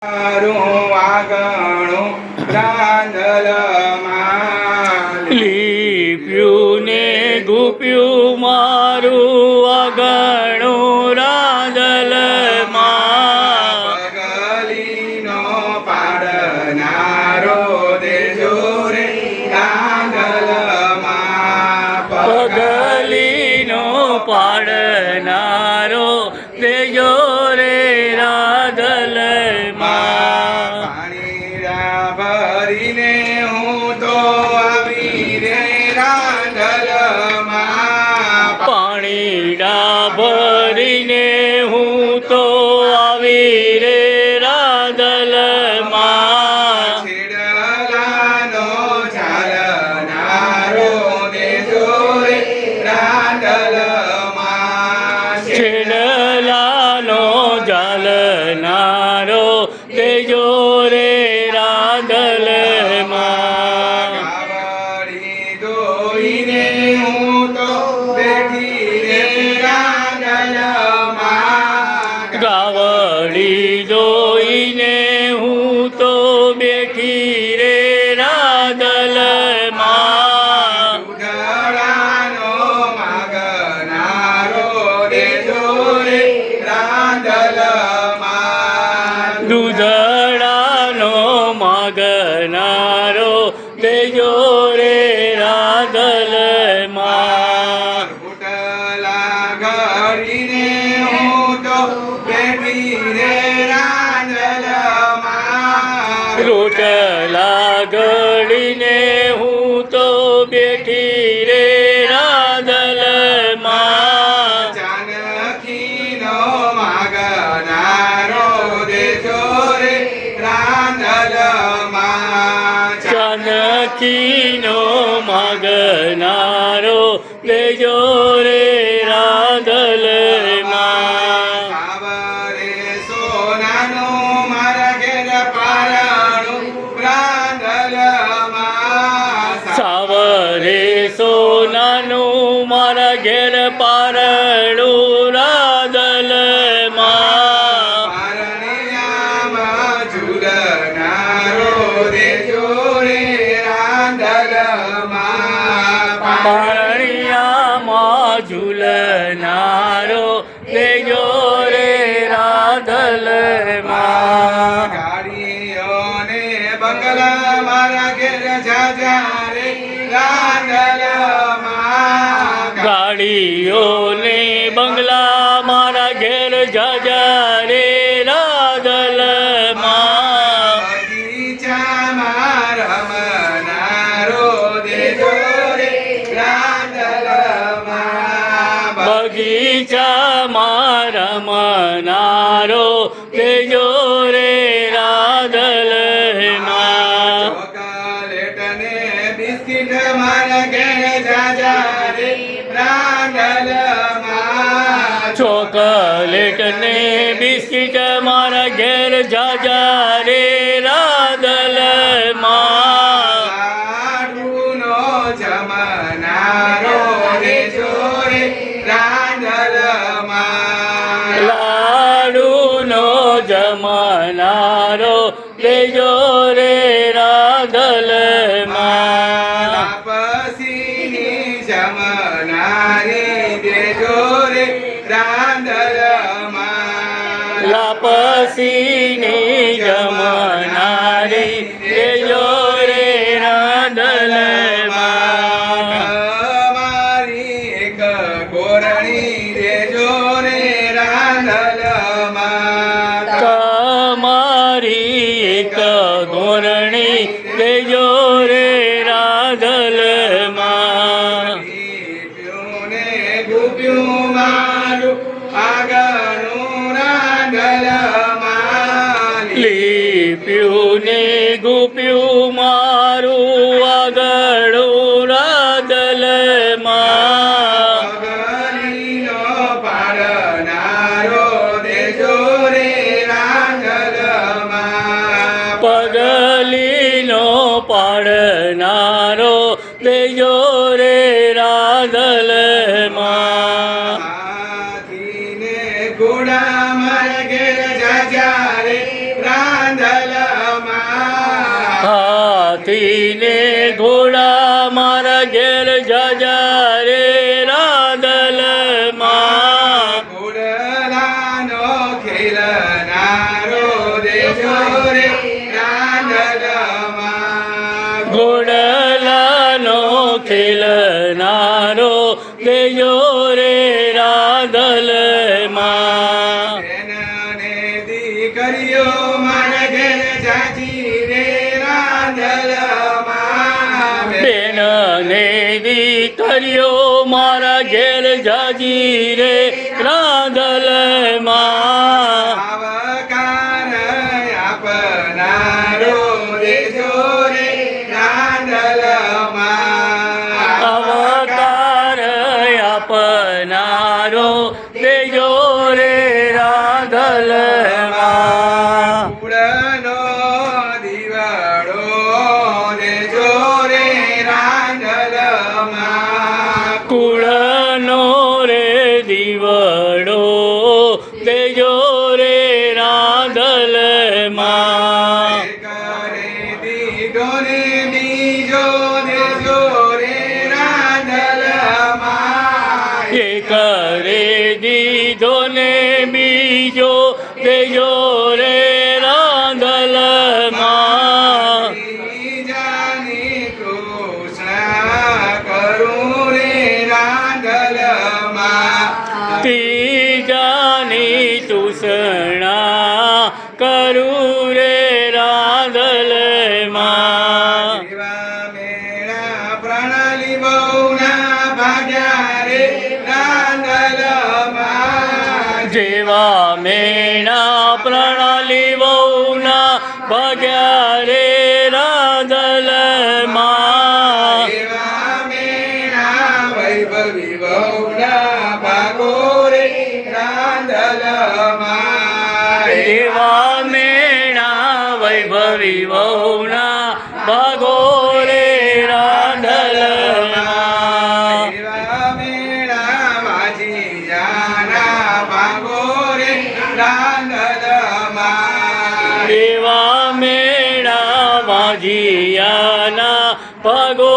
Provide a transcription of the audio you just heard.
મારું આગણું રાંધલમાં લીપ્યું ને ગુપ્યું મારું આગણું રાંધલમાં. પગલીનો પાડનારો દેજો રે રાંધલમાં. પગલીનો પાડનારો દેજો રે રાંધલમાં. પાણીડા ભરીને હું તો આવી રે રાંધલમાં. પાણીડા ભરીને હું તો આવી રે રાંધલમાં. છેડલાનો ચાલનારો દેજો રે રાંધલમાં. છેડલાનો ઝાલનારો દેજો રે રાંધલમાં. ગાવડી દોઈને હું તો બેઠી રે રાંધલમાં. ગાવડી દોઈને હું તો બેઠી રે રાંધલમાં. દૂધળાનો માગનારો દેજો રે રાંધલમાં. દૂધળાનો માગનારો દેજો રે રાંધલમાં. રોટલા ઘડીને હું તો બેઠી રે રાંધલમાં. રોટલા ઘડીને હું તો બેઠી રે રાંધલમાં. ચાનકીનો માગનારો દેજો રે રાંધલમાં. ચાનકીનો માગનારો દેજો રે રાંધલમાં. સાવરે સોનાનો મારા ઘેર પારણું રાંધલમાં. સાવરે સોનાનું મારા ઘેર પારણું રાંધલમાં. પારણિયામાં ઝૂલનારો દેજો રે રાંધલમાં. પારણિયામાં ઝૂલનારો દેજો રે રાંધલમાં. ગાડીઓને બંગલા મારા ઘેર જાજા રે રાંધલમાં. ગાડીઓને બંગલા મારા ઘેર જાજા રે રાંધલમાં. બગીચામાં રમનારો દેજો રે રાંધલમાં. બગીચામાં રમનારો દેજો રે રાંધલમાં. ચોકલેટ ને બિસ્કિટ મારા ઘેર જાજા રે રાંધલમાં. ચોકલેટ ને બિસ્કિટ મારા ઘેર જાજા રે રાંધલમાં. લાડુનો જમનારો દેજો રે રાંધલમાં. લાડુનો જમનારો દેજો રે રાંધલમાં. લાપસીની જમનારી દેજો રે રાંધલમાં. લાપસીની જમનારી દેજો રે રાંધલમાં. મારી એક ગોરણી દેજો રે રાંધલમાં. તમારી એક ગોરણી દેજો રે રાંધલમાં. લીપ્યું ને ગુપ્યું મારું આગળનું રાંધલમાં. લીપ્યું ને ગુપ્યું મારું આગળું રાંધલમાં. પગલીનો પાડનારો દેજો રે રાંધલમાં. પગલીનો પાડનારો દેજો રે રાંધલમાં. હાથીને ઘોડા મારા ઘેર જાજા રે રાંધલમાં. રાંધલમાં હાથીને ઘોડા મારા ઘેર જાજા રે રાંદલમાં ઘોડલાનો ખેલનારો દેજો રે રાંધલમાં ઘોડલાનો ખેલનારો દેજો રે રાંદલમાં બેનને દીકરીઓ મારા ઘેર જાજી રે રાંધલમાં બેનને દીકરીઓ મારા ઘેર જાજી રે રાંદલમાં આવકાર આપનારો દેજો રે રાંધલમાં અવતાર આપનારો દેજો રે રાંદલમાં કુળનો દીવાળો દેજો રે રાંધલમાં કુળનો રે દીવડો દેજો રે રાંદલમાં કરે દીધો ને બીજો દેજો રે રાંધલમાં એ કરે દીધો ને બીજો દેજો રે રાંદલમાં બીજાની કૃષ્ણ કરું રે રાંધલમાં ત્રીજાની તુષણા કરું રે રાંદલમાં એવા મેળા પ્રણાલી બહુના ભાગ્યા રે રાંધલમાં જેવા મેણા પ્રણાલી બહુના ભાગ્યા રે રાંદલમાં એવા મેળા વૈભવી બહુના ભાગો રે રાંધલમાં એવા મેણા વૈભવી બહુના ભાગો રે રાંદલમાં એવા મેળા વાજીયાના ભાગો રે રાંધલમાં એવા મેણા વાજિયાના ભાગો